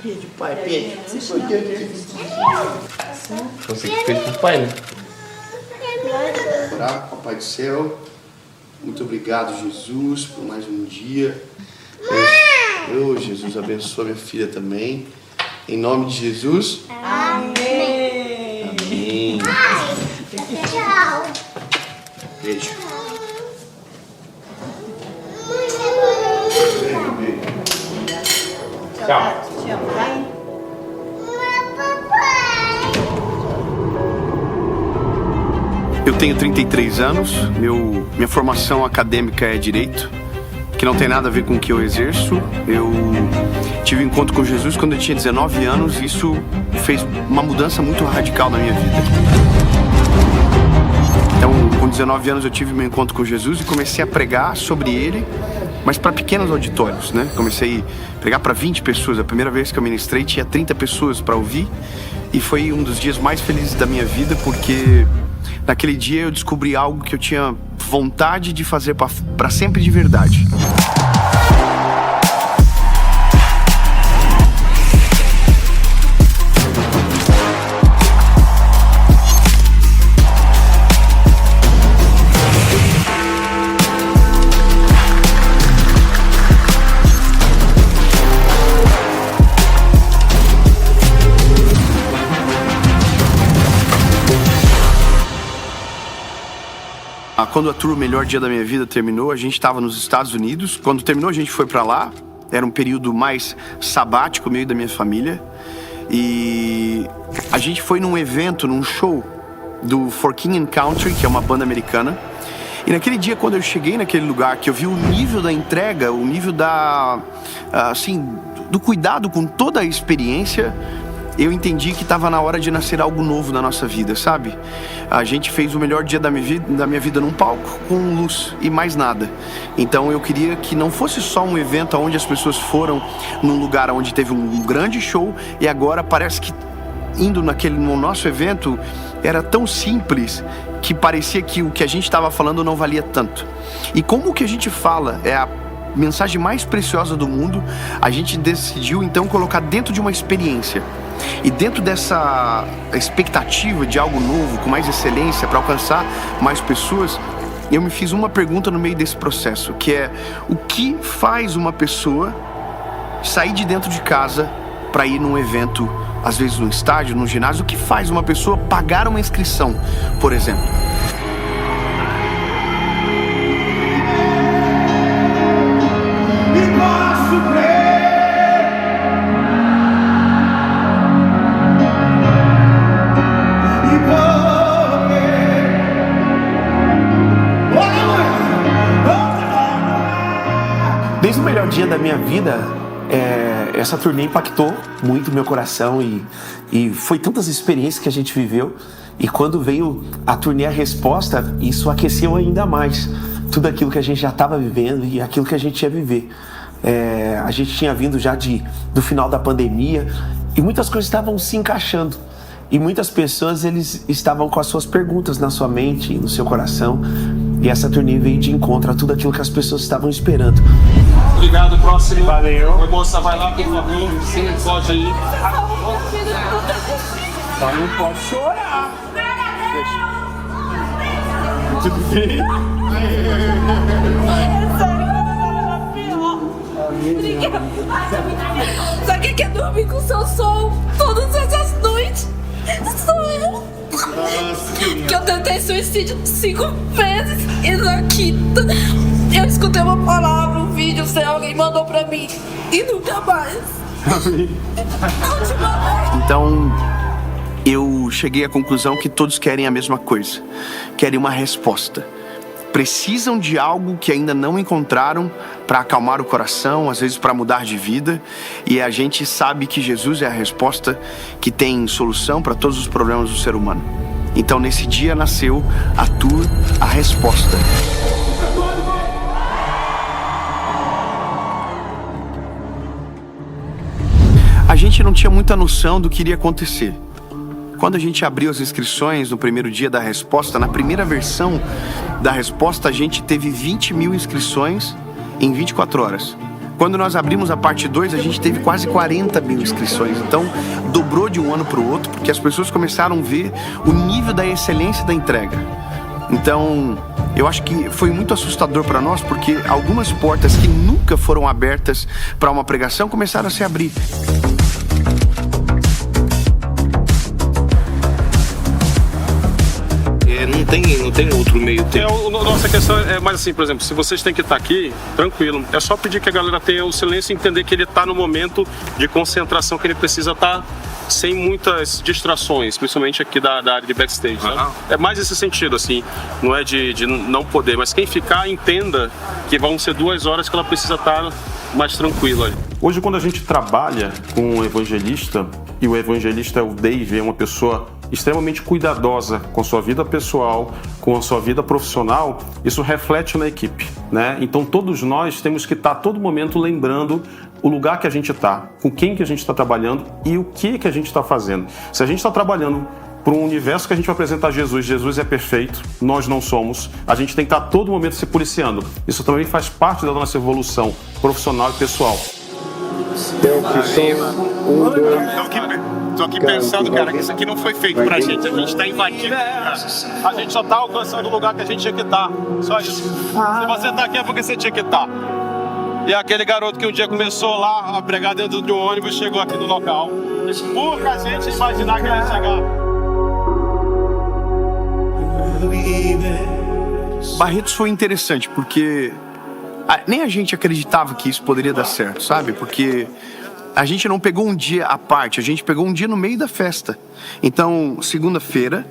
Pede, pai, pede. Você que fez pro pai, né? Orar, Papai do Céu, muito obrigado, Jesus, por mais um dia. Jesus, abençoa minha filha também. Em nome de Jesus. Amém. Amém. Tchau. Beijo. Tchau. Te amo, vai? Eu tenho 33 anos, minha formação acadêmica é Direito, que não tem nada a ver com o que eu exerço. Eu tive um encontro com Jesus quando eu tinha 19 anos e isso fez uma mudança muito radical na minha vida. Então, com 19 anos eu tive meu encontro com Jesus e comecei a pregar sobre ele, mas para pequenos auditórios, né? Comecei a pregar para 20 pessoas. A primeira vez que eu ministrei tinha 30 pessoas para ouvir e foi um dos dias mais felizes da minha vida porque naquele dia eu descobri algo que eu tinha vontade de fazer para sempre de verdade. Quando a tour O Melhor Dia da Minha Vida terminou, a gente estava nos Estados Unidos. Quando terminou, a gente foi para lá. Era um período mais sabático, meio da minha família. E a gente foi num evento, num show do For King and Country, que é uma banda americana. E naquele dia, quando eu cheguei naquele lugar, que eu vi o nível da entrega, o nível do cuidado com toda a experiência, eu entendi que estava na hora de nascer algo novo na nossa vida, sabe? A gente fez o melhor dia da minha vida num palco com luz e mais nada. Então eu queria que não fosse só um evento onde as pessoas foram num lugar onde teve um grande show e agora parece que indo no nosso evento era tão simples que parecia que o que a gente estava falando não valia tanto. E como o que a gente fala é a mensagem mais preciosa do mundo, a gente decidiu então colocar dentro de uma experiência. E dentro dessa expectativa de algo novo, com mais excelência, para alcançar mais pessoas, eu me fiz uma pergunta no meio desse processo, que é: o que faz uma pessoa sair de dentro de casa para ir num evento, às vezes num estádio, num ginásio? O que faz uma pessoa pagar uma inscrição, por exemplo? Desde o melhor dia da minha vida, essa turnê impactou muito meu coração e foi tantas experiências que a gente viveu. E quando veio a turnê A Resposta, isso aqueceu ainda mais tudo aquilo que a gente já estava vivendo e aquilo que a gente ia viver. A gente tinha vindo já do final da pandemia e muitas coisas estavam se encaixando. E muitas pessoas, eles estavam com as suas perguntas na sua mente, no seu coração. E essa turnê veio de encontro a tudo aquilo que as pessoas estavam esperando. Obrigado, próximo. Valeu. Oi, moça, vai lá, por favor. Sim, pode ir. Só não pode chorar. Tudo bem? Só quem quer dormir com seu sol todas as noites sou eu. Que eu tentei suicídio 5 vezes e na quinta eu escutei uma palavra, um vídeo, sei, alguém mandou pra mim e nunca mais. Então eu cheguei à conclusão que todos querem a mesma coisa, querem uma resposta. Precisam de algo que ainda não encontraram para acalmar o coração, às vezes para mudar de vida. E a gente sabe que Jesus é a resposta que tem solução para todos os problemas do ser humano. Então nesse dia nasceu a tour A Resposta. A gente não tinha muita noção do que iria acontecer. Quando a gente abriu as inscrições no primeiro dia da resposta, na primeira versão da resposta, a gente teve 20 mil inscrições em 24 horas. Quando nós abrimos a parte 2, a gente teve quase 40 mil inscrições. Então, dobrou de um ano para o outro, porque as pessoas começaram a ver o nível da excelência da entrega. Então, eu acho que foi muito assustador para nós, porque algumas portas que nunca foram abertas para uma pregação começaram a se abrir. Não tem outro meio tempo. Nossa questão é mais assim, por exemplo, se vocês têm que estar aqui, tranquilo, é só pedir que a galera tenha o silêncio e entender que ele está no momento de concentração, que ele precisa estar sem muitas distrações, principalmente aqui da área de backstage, né? É mais esse sentido, assim, não é de não poder, mas quem ficar, entenda que vão ser 2 horas que ela precisa estar mais tranquila. Hoje, quando a gente trabalha com um evangelista, e o evangelista é o Dave, é uma pessoa extremamente cuidadosa com sua vida pessoal, com a sua vida profissional, isso reflete na equipe, né? Então todos nós temos que estar a todo momento lembrando o lugar que a gente está, com quem que a gente está trabalhando e o que a gente está fazendo. Se a gente está trabalhando para um universo que a gente vai apresentar Jesus, Jesus é perfeito, nós não somos, a gente tem que estar a todo momento se policiando. Isso também faz parte da nossa evolução profissional e pessoal. Tô aqui pensando, cara, que isso aqui não foi feito pra gente. A gente tá invadindo. A gente só tá alcançando o lugar que a gente tinha que estar. Só isso. Se você tá aqui é porque você tinha que estar. E aquele garoto que um dia começou lá a pregar dentro de um ônibus chegou aqui no local. Pouca gente imaginar que ele ia chegar. Barretos foi interessante, porque nem a gente acreditava que isso poderia dar certo, sabe? Porque a gente não pegou um dia à parte, a gente pegou um dia no meio da festa. Então, segunda-feira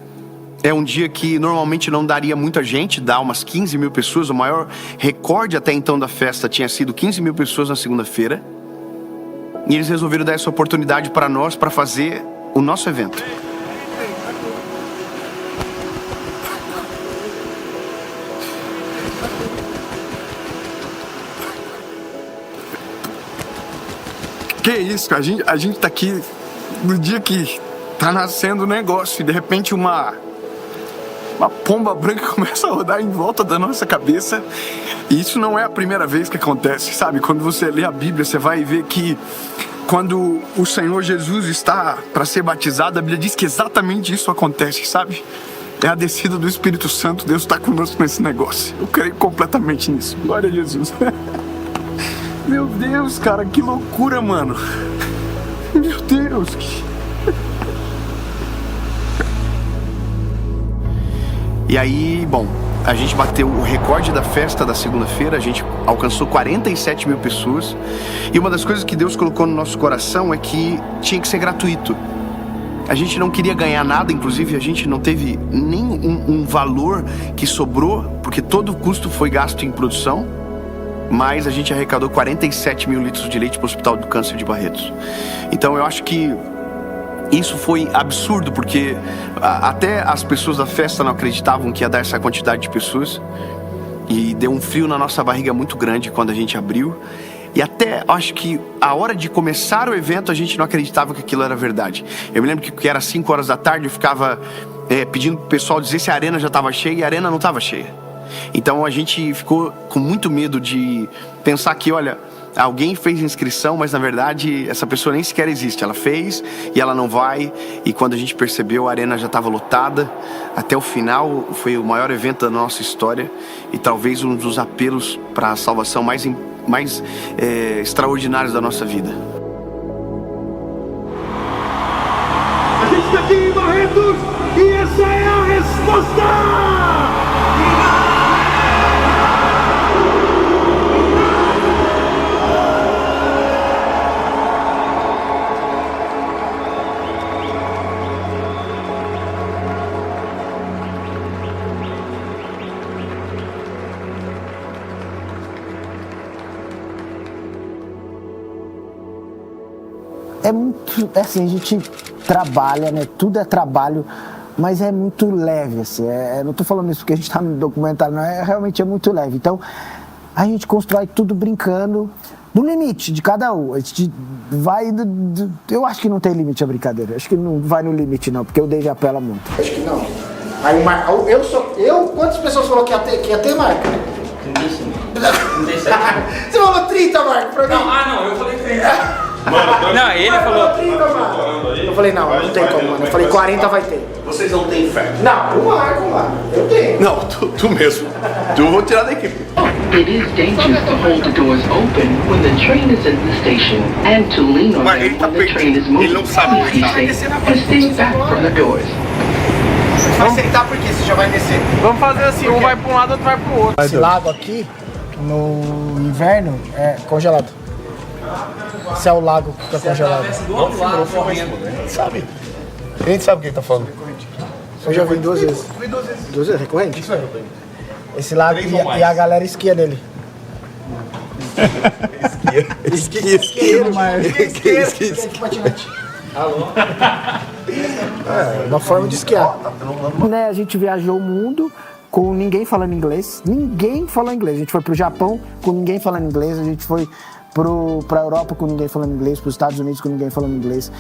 é um dia que normalmente não daria muita gente, dá umas 15 mil pessoas. O maior recorde até então da festa tinha sido 15 mil pessoas na segunda-feira. E eles resolveram dar essa oportunidade para nós, para fazer o nosso evento. Que isso, a gente tá aqui no dia que tá nascendo o negócio e de repente uma pomba branca começa a rodar em volta da nossa cabeça. E isso não é a primeira vez que acontece, sabe? Quando você lê a Bíblia, você vai ver que quando o Senhor Jesus está para ser batizado, a Bíblia diz que exatamente isso acontece, sabe? É a descida do Espírito Santo, Deus está conosco nesse negócio. Eu creio completamente nisso. Glória a Jesus. Meu Deus, cara, que loucura, mano. Meu Deus. E aí, bom, a gente bateu o recorde da festa da segunda-feira, a gente alcançou 47 mil pessoas. E uma das coisas que Deus colocou no nosso coração é que tinha que ser gratuito. A gente não queria ganhar nada, inclusive a gente não teve nem um valor que sobrou, porque todo o custo foi gasto em produção. Mas a gente arrecadou 47 mil litros de leite para o Hospital do Câncer de Barretos. Então eu acho que isso foi absurdo, porque até as pessoas da festa não acreditavam que ia dar essa quantidade de pessoas. E deu um frio na nossa barriga muito grande quando a gente abriu. E até acho que a hora de começar o evento a gente não acreditava que aquilo era verdade. Eu me lembro que era 5 horas da tarde, eu ficava pedindo pro pessoal dizer se a arena já estava cheia, e a arena não estava cheia. Então a gente ficou com muito medo de pensar que, olha, alguém fez inscrição, mas na verdade essa pessoa nem sequer existe. Ela fez e ela não vai. E quando a gente percebeu, a arena já estava lotada. Até o final foi o maior evento da nossa história e talvez um dos apelos para a salvação mais extraordinários da nossa vida. A gente está aqui em Barretos e essa é a resposta! É muito, assim, a gente trabalha, né? Tudo é trabalho, mas é muito leve, assim. Não tô falando isso porque a gente tá no documentário, não, realmente é muito leve. Então, a gente constrói tudo brincando no limite de cada um. A gente vai, eu acho que não tem limite a brincadeira. Acho que não vai no limite não, porque o Dave apela muito. Acho que não. Aí, quantas pessoas falaram que ia ter, Marco? Você falou 30, Marco, pra mim. Não, eu falei 30. Não, ele falou 30, mano. Eu falei, não tem como, mano. Eu falei, 40 vai ter. Vocês não têm fé. Não, o Marco, mano. Eu tenho. Não, tu mesmo. Tu eu vou tirar da equipe. It is dangerous to hold the doors open when the train is in the station and to lean on them when the train is moving. Ele não sabe onde tá. And stay back from the doors. Vai sentar porque você já vai descer. Vamos fazer assim, um vai pra um lado, outro vai pro outro. Esse lago aqui, no inverno, é congelado. Esse é o lago que fica congelado. Sabe? A gente sabe o que ele tá falando. Eu já vi 2 vezes. 2 vezes? Recorrente? Isso é recorrente. Esse lago e a galera esquia nele. Esquia de patinete. Alô? É uma forma de esquiar. Né, a gente viajou o mundo com ninguém falando inglês. Ninguém falou inglês. A gente foi pro Japão com ninguém falando inglês. A gente foi pra Europa com ninguém falando inglês. Pros Estados Unidos com ninguém falando inglês.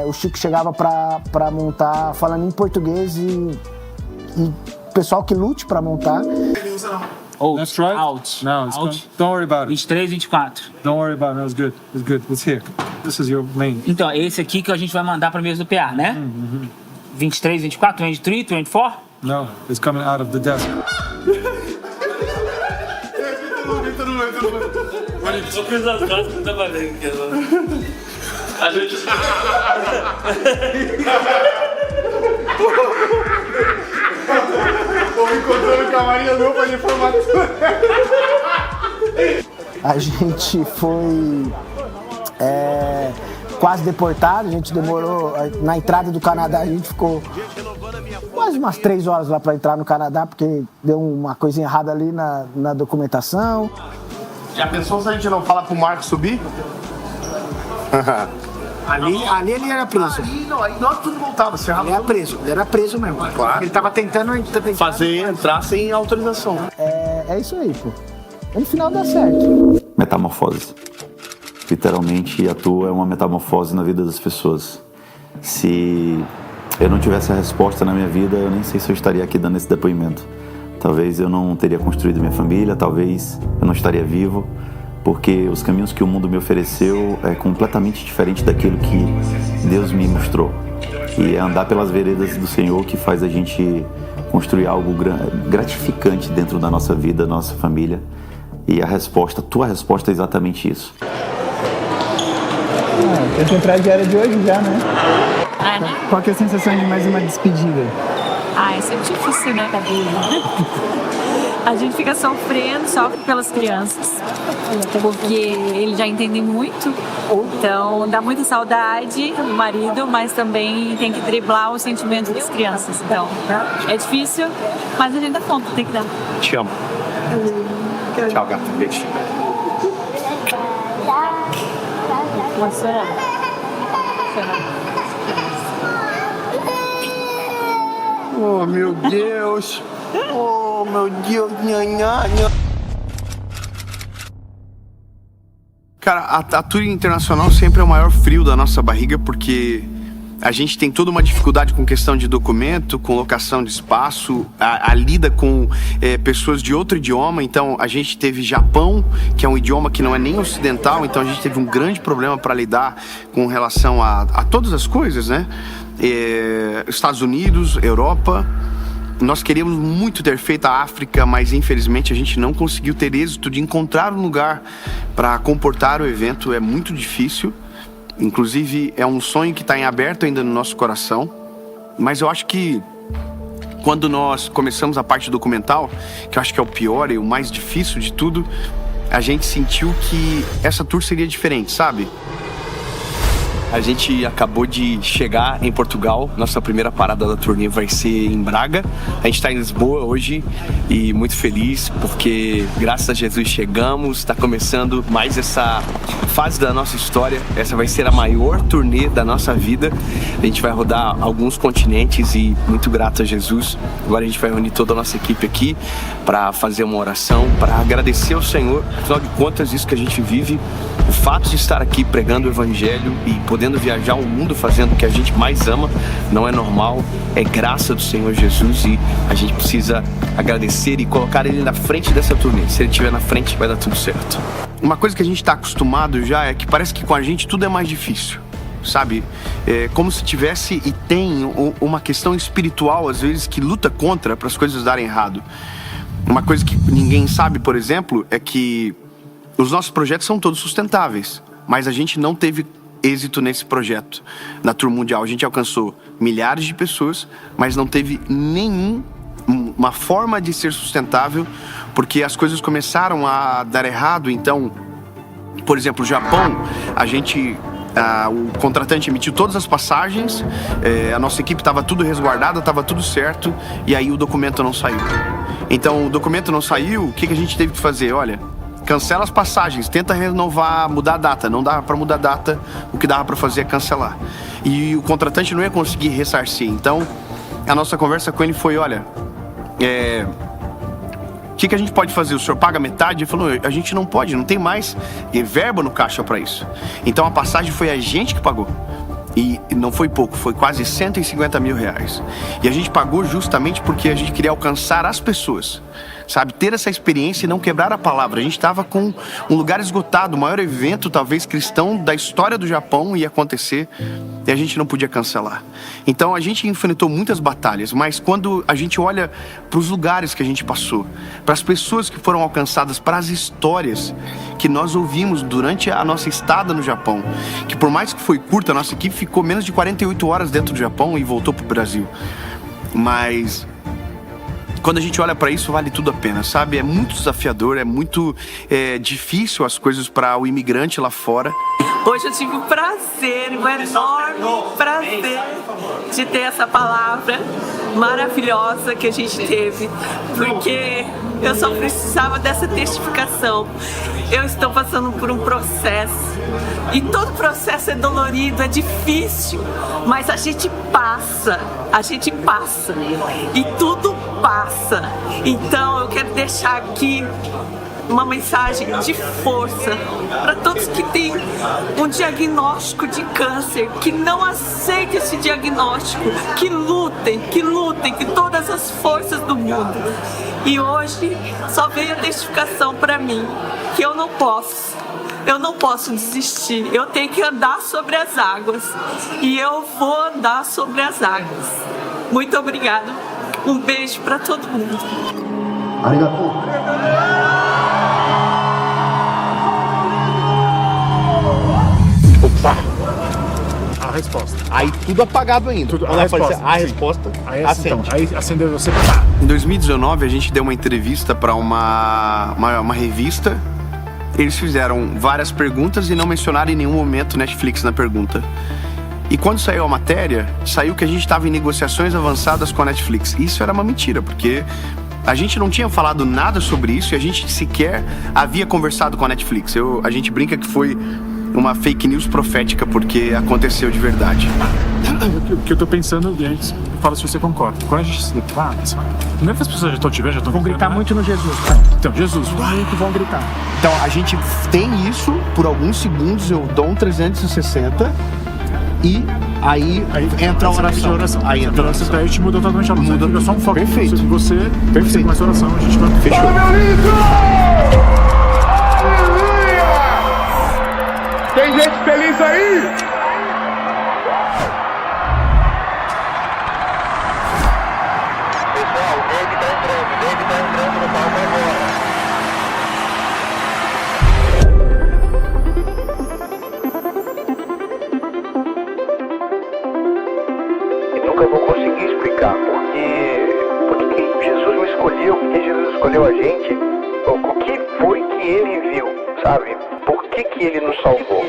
O Chico chegava pra montar falando em português e pessoal que lute pra montar. That's right. Out. No, it's out. Don't worry about it. 23, 24. Don't worry about it. That was good. It's good. It's here. This is your lane. Então, é esse aqui que a gente vai mandar pra mesa do PA, né? 23, 24, 23, 24? No, it's coming out of the desk. Eu fiz as coisas que eu tava vendo. A gente... Vou encontrando o camarim meu pra de formatura. A gente foi quase deportado, a gente demorou. Na entrada do Canadá a gente ficou quase umas 3 horas lá pra entrar no Canadá, porque deu uma coisinha errada ali na documentação. Já pensou se a gente não fala pro Marco subir? Ali ele era preso. Aí nós tudo voltava, Ele era preso mesmo. Claro. Ele tava tentando fazer entrar sem autorização. É isso aí, pô. No final dá certo. Metamorfose. Literalmente, a tua é uma metamorfose na vida das pessoas. Se eu não tivesse a resposta na minha vida, eu nem sei se eu estaria aqui dando esse depoimento. Talvez eu não teria construído minha família, talvez eu não estaria vivo, porque os caminhos que o mundo me ofereceu é completamente diferente daquilo que Deus me mostrou. E é andar pelas veredas do Senhor que faz a gente construir algo gratificante dentro da nossa vida, da nossa família. E tua resposta é exatamente isso. Tem que entrar a diária de hoje já, né? Né? Qual que é a sensação de mais uma despedida? É sempre difícil, né, Gabi? A gente fica sofre pelas crianças, porque eles já entendem muito, então dá muita saudade do marido, mas também tem que driblar o sentimento das crianças. Então, é difícil, mas a gente dá conta, tem que dar. Te amo. Tchau, gata. Beijo. Pode chorar. Oh, meu Deus. Oh, meu Deus. Cara, a tour internacional sempre é o maior frio da nossa barriga, porque a gente tem toda uma dificuldade com questão de documento, com locação de espaço, a lida com pessoas de outro idioma. Então a gente teve Japão, que é um idioma que não é nem ocidental, então a gente teve um grande problema para lidar com relação a todas as coisas, né? Estados Unidos, Europa. Nós queríamos muito ter feito a África, mas infelizmente a gente não conseguiu ter êxito de encontrar um lugar para comportar o evento. É muito difícil. Inclusive é um sonho que está em aberto ainda no nosso coração. Mas eu acho que quando nós começamos a parte documental, que eu acho que é o pior e o mais difícil de tudo, a gente sentiu que essa tour seria diferente, sabe? A gente acabou de chegar em Portugal. Nossa primeira parada da turnê vai ser em Braga. A gente está em Lisboa hoje e muito feliz porque, graças a Jesus, chegamos. Está começando mais essa fase da nossa história. Essa vai ser a maior turnê da nossa vida. A gente vai rodar alguns continentes e muito grato a Jesus. Agora a gente vai reunir toda a nossa equipe aqui para fazer uma oração, para agradecer ao Senhor. Afinal de contas, isso que a gente vive O fato de estar aqui pregando o evangelho e podendo viajar o mundo fazendo o que a gente mais ama não é normal, é graça do Senhor Jesus e a gente precisa agradecer e colocar ele na frente dessa turnê. Se ele estiver na frente, vai dar tudo certo. Uma coisa que a gente está acostumado já é que parece que com a gente tudo é mais difícil, sabe? É como se tivesse e tem uma questão espiritual, às vezes, que luta contra para as coisas darem errado. Uma coisa que ninguém sabe, por exemplo, é que os nossos projetos são todos sustentáveis, mas a gente não teve êxito nesse projeto. Na Tour Mundial a gente alcançou milhares de pessoas, mas não teve nenhuma forma de ser sustentável, porque as coisas começaram a dar errado. Então, por exemplo, o Japão, o contratante emitiu todas as passagens, a nossa equipe estava tudo resguardada, estava tudo certo, e aí o documento não saiu. Então, o documento não saiu, o que a gente teve que fazer? Olha, cancela as passagens, tenta renovar, mudar a data. Não dava para mudar a data, o que dava para fazer é cancelar. E o contratante não ia conseguir ressarcir. Então, a nossa conversa com ele foi, olha, o que a gente pode fazer? O senhor paga metade? Ele falou, a gente não pode, não tem mais verba no caixa para isso. Então a passagem foi a gente que pagou. E não foi pouco, foi quase 150 mil reais. E a gente pagou justamente porque a gente queria alcançar as pessoas, sabe? Ter essa experiência e não quebrar a palavra. A gente estava com um lugar esgotado, o maior evento talvez cristão da história do Japão ia acontecer e a gente não podia cancelar. Então a gente enfrentou muitas batalhas, mas quando a gente olha para os lugares que a gente passou, para as pessoas que foram alcançadas, para as histórias que nós ouvimos durante a nossa estada no Japão, que por mais que foi curta, a nossa equipe ficou menos de 48 horas dentro do Japão e voltou para o Brasil. Mas quando a gente olha para isso, vale tudo a pena, sabe? É muito desafiador, é muito difícil as coisas para o imigrante lá fora. Hoje eu tive o prazer, um enorme prazer de ter essa palavra maravilhosa que a gente teve, porque eu só precisava dessa testificação. Eu estou passando por um processo e todo processo é dolorido, é difícil, mas a gente passa e tudo passa. Então eu quero deixar aqui uma mensagem de força para todos que têm um diagnóstico de câncer, que não aceitem esse diagnóstico, que lutem com todas as forças do mundo. E hoje só veio a testificação para mim que eu não posso desistir, eu tenho que andar sobre as águas e eu vou andar sobre as águas. Muito obrigada, um beijo para todo mundo. A resposta. Aí tudo apagado ainda. A resposta. Aí acende. Então, aí acendeu você. Em 2019 a gente deu uma entrevista para uma revista. Eles fizeram várias perguntas e não mencionaram em nenhum momento Netflix na pergunta. E quando saiu a matéria, saiu que a gente estava em negociações avançadas com a Netflix. Isso era uma mentira, porque a gente não tinha falado nada sobre isso e a gente sequer havia conversado com a Netflix. A gente brinca que foi uma fake news profética, porque aconteceu de verdade. O que eu tô pensando, e antes fala se você concorda. Quando a gente se declara, não é que as pessoas já estão te vendo, já estão vão gritar muito no Jesus. Então, Jesus, muito vão gritar. Então, a gente tem isso, por alguns segundos eu dou um 360 e aí entra a oração. Aí entra a oração. Aí te muda totalmente a oração. Muda só um foco. Perfeito. Você começa a oração, a gente vai... Fechou. Tem gente feliz aí? Pessoal, o Dave tá entrando no palco agora. Eu nunca vou conseguir explicar porque Jesus me escolheu, porque Jesus escolheu a gente, o que foi que ele viu, sabe? Por que ele nos salvou?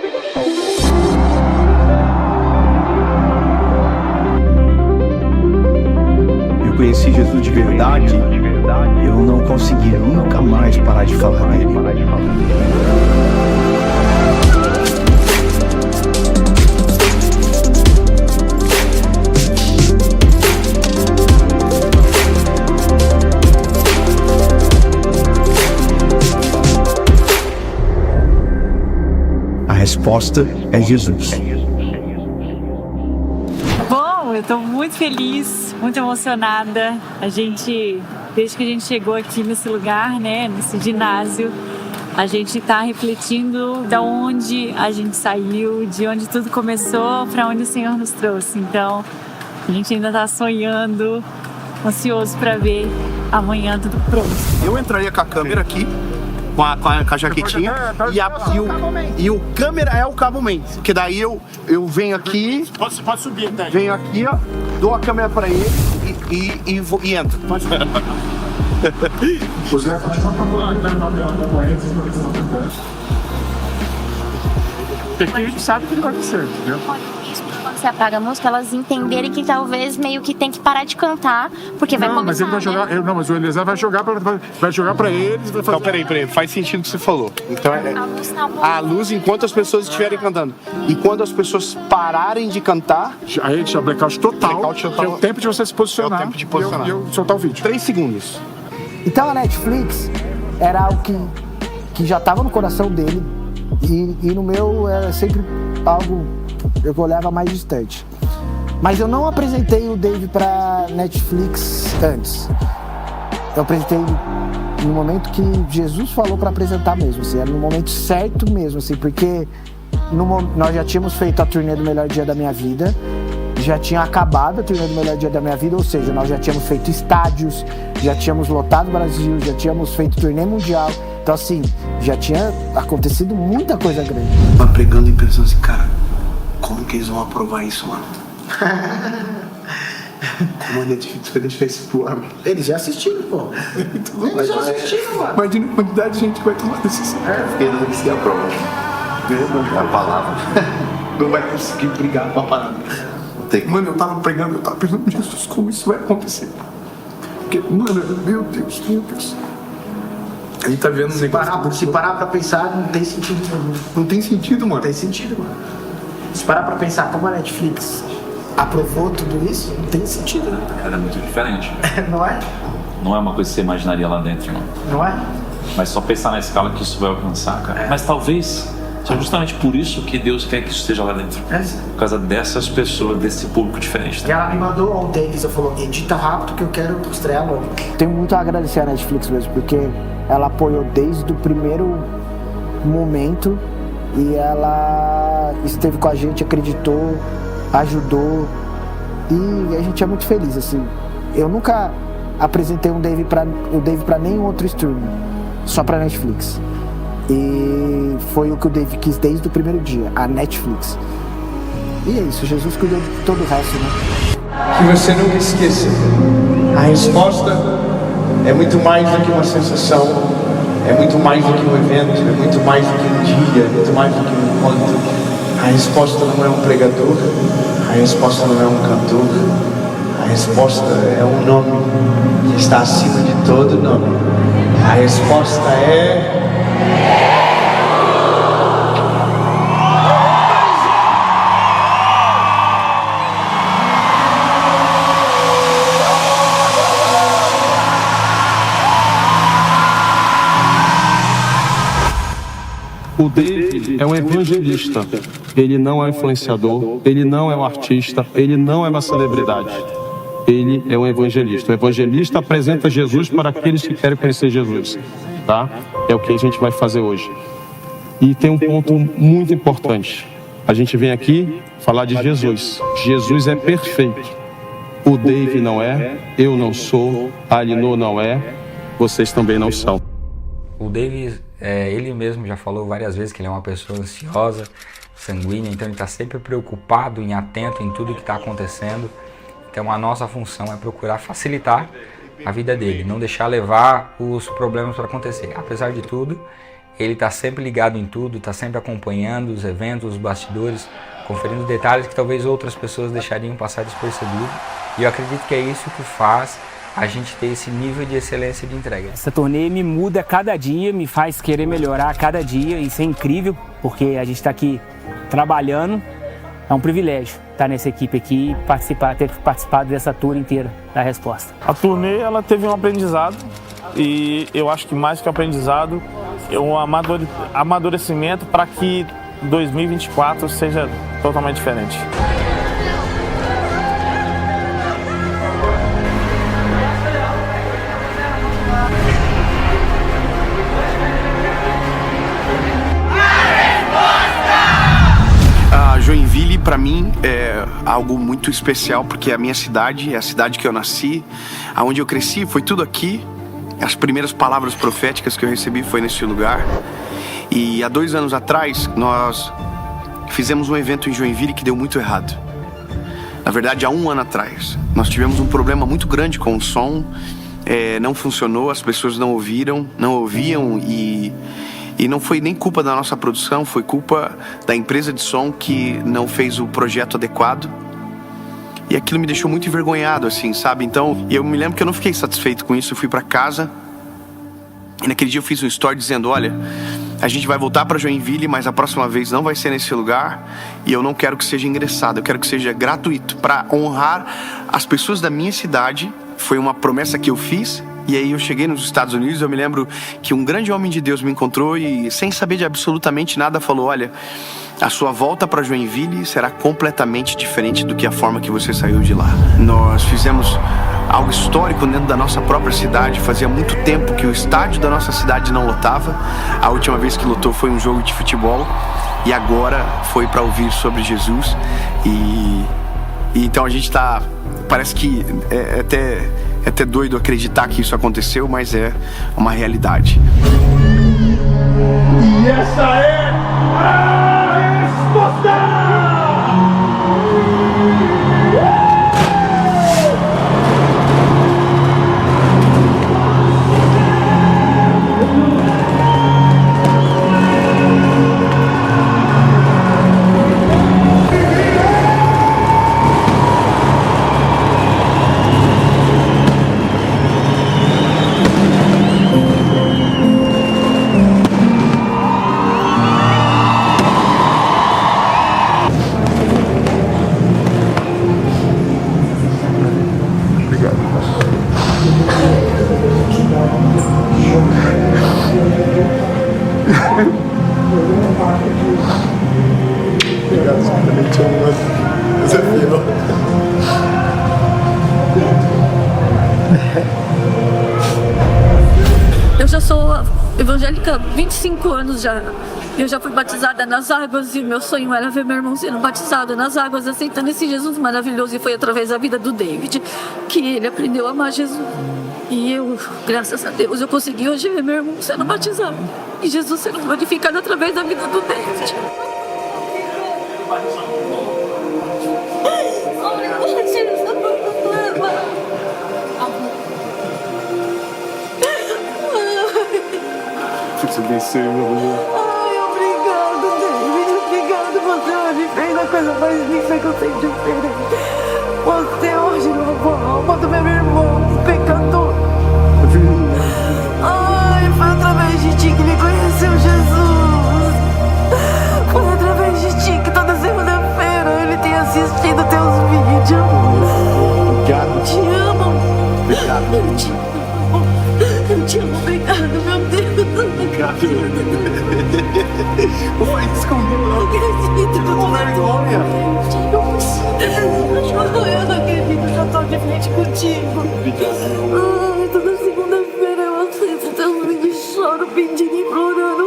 Eu conheci Jesus de verdade, eu não consegui nunca mais parar de falar dele. resposta é Jesus. Bom, eu tô muito feliz, muito emocionada. Desde que a gente chegou aqui nesse lugar, né, nesse ginásio, a gente tá refletindo de onde a gente saiu, de onde tudo começou, para onde o Senhor nos trouxe. Então, a gente ainda tá sonhando, ansioso para ver amanhã tudo pronto. Eu entraria com a câmera aqui, com a jaquetinha, e o câmera é o cabo main. Porque daí eu venho aqui, Pode subir, tá? venho aqui, ó, dou a câmera pra ele e entro. Porque a gente sabe o que vai acontecer, entendeu? Quando você apaga a música, elas entenderem que talvez meio que tem que parar de cantar, porque vai começar, mas ele vai jogar, né? mas o Eliezer vai jogar pra eles, vai fazer... Então, peraí, faz sentido o que você falou. Então, a luz enquanto as pessoas estiverem cantando. E quando as pessoas pararem de cantar... Aí a gente dá blackout total, que é o tempo de você se posicionar, é o tempo de posicionar. E eu soltar o vídeo. 3 segundos. Então a Netflix era algo que já estava no coração dele e no meu era sempre algo eu olhava mais distante. Mas eu não apresentei o Dave para Netflix antes. Eu apresentei no momento que Jesus falou para apresentar mesmo, assim, era no momento certo mesmo, assim, porque nós já tínhamos feito a turnê do Melhor Dia da Minha Vida, já tinha acabado a turnê do Melhor Dia da Minha Vida, ou seja, nós já tínhamos feito estádios, já tínhamos lotado o Brasil, já tínhamos feito turnê mundial. Então, assim, já tinha acontecido muita coisa grande. Tava pregando e pensando assim, cara, como que eles vão aprovar isso, mano? Como a Netflix vai deixar isso pro ar? Eles já assistiram, pô. Eles já assistiram, mano. Imagina a quantidade de gente que vai tomar decisão. Porque não se aprova. É a palavra. Não vai conseguir brigar com a parada. Mano, eu tava pregando, eu tava pensando, Jesus, como isso vai acontecer? Porque, mano, meu Deus. A gente tá vendo um negócio. Se parar pra pensar, não tem sentido nenhum. Não tem sentido, mano. Não tem sentido, mano. Se parar pra pensar como a Netflix aprovou tudo isso, não tem sentido, né? Era muito diferente. Não é? Não é uma coisa que você imaginaria lá dentro, não. Não é? Mas só pensar na escala que isso vai alcançar, cara. Mas talvez seja justamente por isso que Deus quer que isso esteja lá dentro. Por causa dessas pessoas, desse público diferente. E ela me mandou ontem, e falou, edita rápido que eu quero estrear logo. Tenho muito a agradecer a Netflix mesmo, porque ela apoiou desde o primeiro momento e ela esteve com a gente, acreditou, ajudou e a gente é muito feliz, assim. Eu nunca apresentei o Dave pra nenhum outro streaming, só pra Netflix. E foi o que o Dave quis desde o primeiro dia, a Netflix. E é isso, Jesus cuidou de todo o resto, né? Que você nunca esqueça, a resposta é muito mais do que uma sensação, é muito mais do que um evento, é muito mais do que um dia, é muito mais do que um encontro. A resposta não é um pregador, a resposta não é um cantor, a resposta é um nome que está acima de todo nome. A resposta é... O Dave é um evangelista. Ele não é um influenciador, ele não é um artista, ele não é uma celebridade. Ele é um evangelista. O evangelista apresenta Jesus para aqueles que querem conhecer Jesus, tá? É o que a gente vai fazer hoje. E tem um ponto muito importante. A gente vem aqui falar de Jesus. Jesus é perfeito. O Dave não é, eu não sou, a Alinô não é, vocês também não são. O Dave, ele mesmo já falou várias vezes que ele é uma pessoa ansiosa, sanguínea, então ele está sempre preocupado e atento em tudo que está acontecendo. Então a nossa função é procurar facilitar a vida dele, não deixar levar os problemas para acontecer. Apesar de tudo, ele está sempre ligado em tudo, está sempre acompanhando os eventos, os bastidores, conferindo detalhes que talvez outras pessoas deixariam passar despercebido. E eu acredito que é isso que faz a gente ter esse nível de excelência de entrega. Essa turnê me muda cada dia, me faz querer melhorar a cada dia. Isso é incrível, porque a gente está aqui trabalhando. É um privilégio estar nessa equipe aqui e ter participado dessa tour inteira da Resposta. A turnê, ela teve um aprendizado e eu acho que mais que aprendizado, é um amadurecimento para que 2024 seja totalmente diferente. Joinville, para mim, é algo muito especial, porque é a minha cidade, é a cidade que eu nasci, aonde eu cresci, foi tudo aqui. As primeiras palavras proféticas que eu recebi foi nesse lugar. E há 2 anos atrás, nós fizemos um evento em Joinville que deu muito errado. Na verdade, há 1 ano atrás, nós tivemos um problema muito grande com o som, não funcionou, as pessoas não ouviam e não foi nem culpa da nossa produção, foi culpa da empresa de som que não fez o projeto adequado. E aquilo me deixou muito envergonhado, assim, sabe? Então, eu me lembro que eu não fiquei satisfeito com isso, eu fui pra casa. E naquele dia eu fiz um story dizendo, olha, a gente vai voltar pra Joinville, mas a próxima vez não vai ser nesse lugar. E eu não quero que seja ingressado, eu quero que seja gratuito, pra honrar as pessoas da minha cidade. Foi uma promessa que eu fiz. E aí eu cheguei nos Estados Unidos, eu me lembro que um grande homem de Deus me encontrou e, sem saber de absolutamente nada, falou, olha, a sua volta para Joinville será completamente diferente do que a forma que você saiu de lá. Nós fizemos algo histórico dentro da nossa própria cidade. Fazia muito tempo que o estádio da nossa cidade não lotava. A última vez que lotou foi um jogo de futebol e agora foi para ouvir sobre Jesus. E então a gente tá... Parece que é até doido acreditar que isso aconteceu, mas é uma realidade. E essa é a resposta! Obrigado, você também te amo, desafio. Eu já sou evangélica há 25 anos já. Eu já fui batizada nas águas e meu sonho era ver meu irmão sendo batizado nas águas, aceitando esse Jesus maravilhoso. E foi através da vida do David que ele aprendeu a amar Jesus. E eu, graças a Deus, eu consegui hoje ver meu irmão sendo batizado. E Jesus sendo glorificado através da vida do David. Deus abençoe, meu amor. Ai, obrigado, David. Obrigado. Você hoje fez a coisa mais linda que eu sei de diferente. Você hoje lavou a alma do meu irmão, pecador. Ai, foi através de ti que ele conheceu Jesus. Foi através de ti que toda segunda-feira ele tem assistido teus vídeos. Obrigado. Te amo. Obrigado. Eu te amo. Eu te amo. Obrigado, meu Deus. Obrigado. Não faz isso comigo, não. Eu acredito. Eu tô vergonha. Eu não acredito que eu tô de frente contigo. Obrigado. Ai, toda segunda-feira eu assisto teus vídeos e choro, pedindo e implorando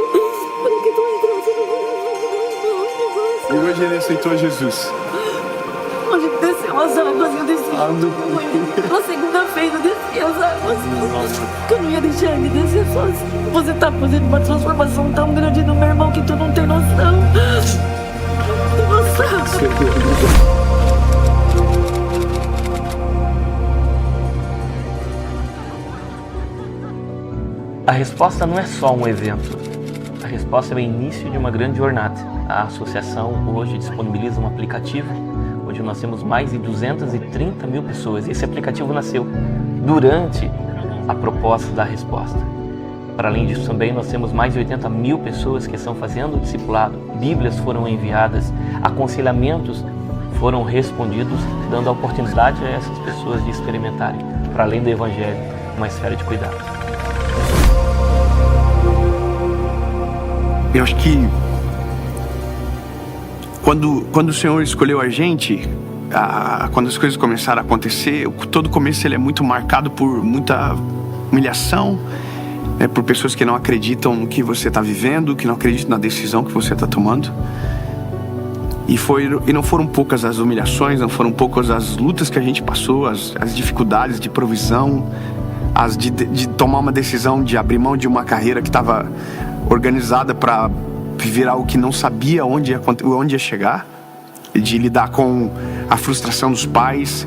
para que tu entrasse no E hoje ele aceitou Jesus. Hoje desceu as águas e eu desci. Na segunda-feira eu desci as águas. Que eu não ia deixar ele descer sozinho. Você tá fazendo uma transformação tão grande no meu irmão que tu não tem noção. Nossa. A resposta não é só um evento. A resposta é o início de uma grande jornada. A associação hoje disponibiliza um aplicativo onde nós temos mais de 230 mil pessoas. Esse aplicativo nasceu durante a proposta da resposta. Para além disso também nós temos mais de 80 mil pessoas que estão fazendo o discipulado. Bíblias foram enviadas, aconselhamentos foram respondidos, dando a oportunidade a essas pessoas de experimentarem, para além do Evangelho, uma esfera de cuidado. Eu acho que quando o Senhor escolheu a gente, quando as coisas começaram a acontecer, todo começo ele é muito marcado por muita humilhação, né, por pessoas que não acreditam no que você está vivendo, que não acreditam na decisão que você está tomando. E não foram poucas as humilhações, não foram poucas as lutas que a gente passou, as dificuldades de provisão, de tomar uma decisão de abrir mão de uma carreira que estava organizada para viver algo que não sabia onde ia chegar, de lidar com a frustração dos pais,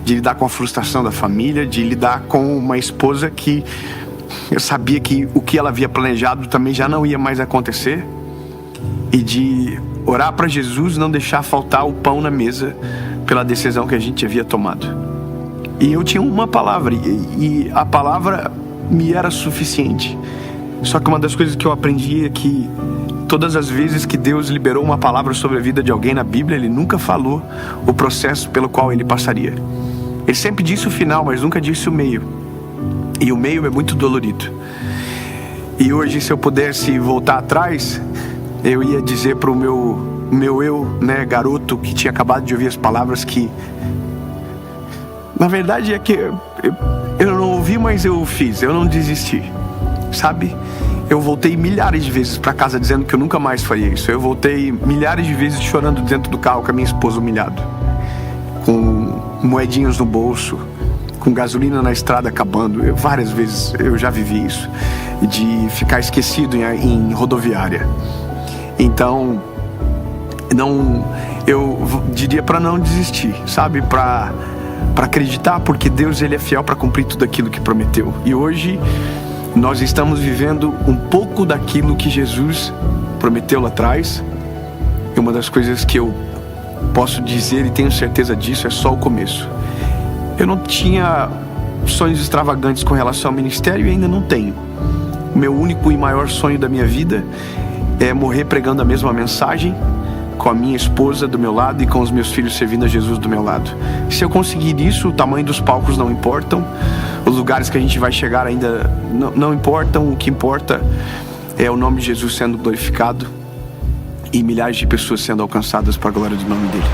de lidar com a frustração da família, de lidar com uma esposa que eu sabia que o que ela havia planejado também já não ia mais acontecer, e de orar para Jesus não deixar faltar o pão na mesa pela decisão que a gente havia tomado. E eu tinha uma palavra, e a palavra me era suficiente. Só que uma das coisas que eu aprendi é que todas as vezes que Deus liberou uma palavra sobre a vida de alguém na Bíblia, Ele nunca falou o processo pelo qual ele passaria. Ele sempre disse o final, mas nunca disse o meio. E o meio é muito dolorido. E hoje, se eu pudesse voltar atrás, eu ia dizer para o meu eu, né, garoto, que tinha acabado de ouvir as palavras, que na verdade é que eu não ouvi, mas eu fiz, eu não desisti, sabe? Eu voltei milhares de vezes para casa dizendo que eu nunca mais faria isso. Eu voltei milhares de vezes chorando dentro do carro com a minha esposa humilhado, com moedinhas no bolso, com gasolina na estrada acabando. Várias vezes eu já vivi isso, de ficar esquecido em rodoviária. Então, eu diria para não desistir, sabe? Para acreditar, porque Deus, Ele é fiel para cumprir tudo aquilo que prometeu. E hoje nós estamos vivendo um pouco daquilo que Jesus prometeu lá atrás. E uma das coisas que eu posso dizer e tenho certeza disso, é só o começo. Eu não tinha sonhos extravagantes com relação ao ministério e ainda não tenho. O meu único e maior sonho da minha vida é morrer pregando a mesma mensagem, com a minha esposa do meu lado e com os meus filhos servindo a Jesus do meu lado. Se eu conseguir isso, o tamanho dos palcos não importam, os lugares que a gente vai chegar ainda não importam. O que importa é o nome de Jesus sendo glorificado e milhares de pessoas sendo alcançadas para a glória do nome dele.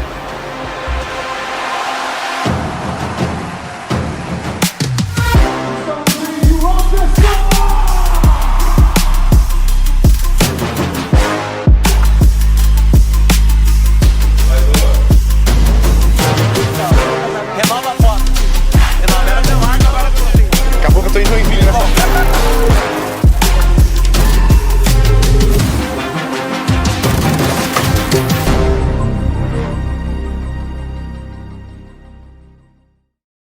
Daqui a pouco eu tô indo